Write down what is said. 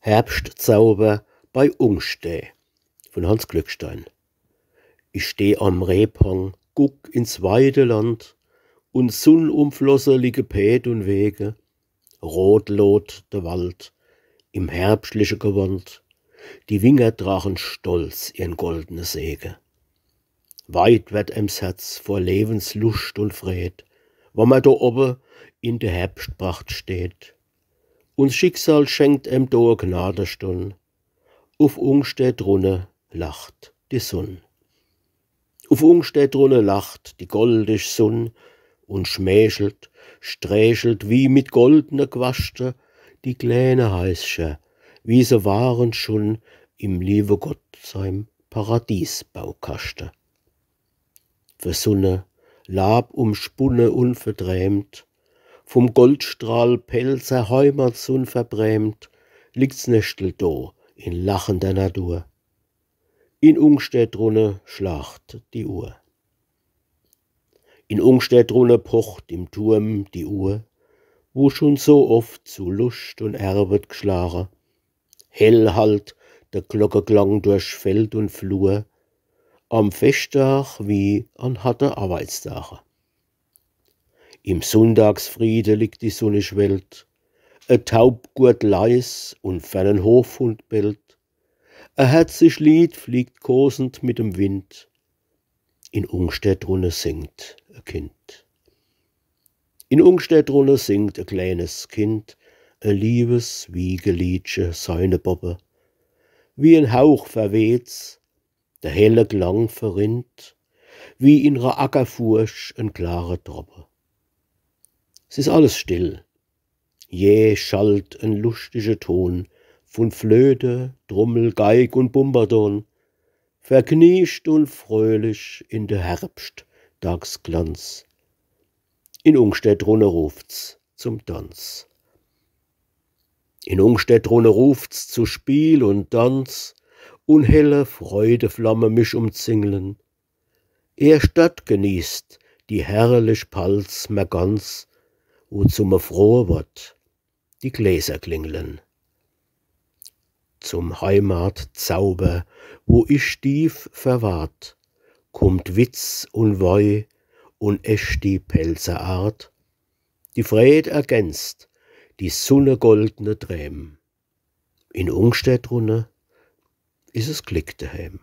Herbstzauber bei Ungsteh von Hans Glückstein. Ich steh am Rebhang, guck ins Weideland und sonnumflossen liege Pät und Wege, rotlot der Wald im herbstlichen Gewand, die Winger tragen stolz ihren goldene Säge. Weit wird ems Herz vor Lebenslust und Fred, wo man da oben in der Herbstpracht steht. Und Schicksal schenkt em do a Gnadestund, auf Ungstedt runne lacht die Sonn. Auf Ungstedt runne lacht die goldisch Sonn und schmächelt, strächelt wie mit goldner Quaste die kleine Heißsche, wie se waren schon im liebe Gott seinem Paradiesbaukaste. Versonne, Lab umspunne und verdrämt, vom Goldstrahl Pelzer Heimatsunn verbrämt, liegt's Nächtel do in lachender Natur. In Ungstedt runne schlacht die Uhr. In Ungstedt runne pocht im Turm die Uhr, wo schon so oft zu Lust und Erbet geschlagen. Hell hallt der Glockeklang durch Feld und Flur, am Festtag wie an harter Arbeitstage. Im Sonntagsfriede liegt die sonnisch Welt, e Taubgurt leis und fernen Hofhund bellt, a herzig Lied fliegt kosend mit dem Wind, in Ungstedt runne singt a Kind. In Ungstedt runne singt a kleines Kind, a liebes Wiegeliedche seine Bobbe, wie ein Hauch verweht's, der helle Klang verrinnt, wie in rer Ackerfurch ein klare Tropfe. Es ist alles still, jäh schallt ein lustiger Ton von Flöte, Trommel, Geig und Bumberdon, verkniescht und fröhlich in der Herbsttagsglanz. In Ungstedt runne ruft's zum Tanz. In Ungstedt runne ruft's zu Spiel und Tanz, und helle Freudeflamme mich umzingeln. Stadt genießt die herrlich Palz mer ganz, wo zum frohe Wort die Gläser klingeln. Zum Heimatzauber, wo ich tief verwahrt, kommt Witz und Weu und echt die Pelzerart, die Fred ergänzt die sonnegoldne Träm. In Ungstedt runne is es Glück daheim.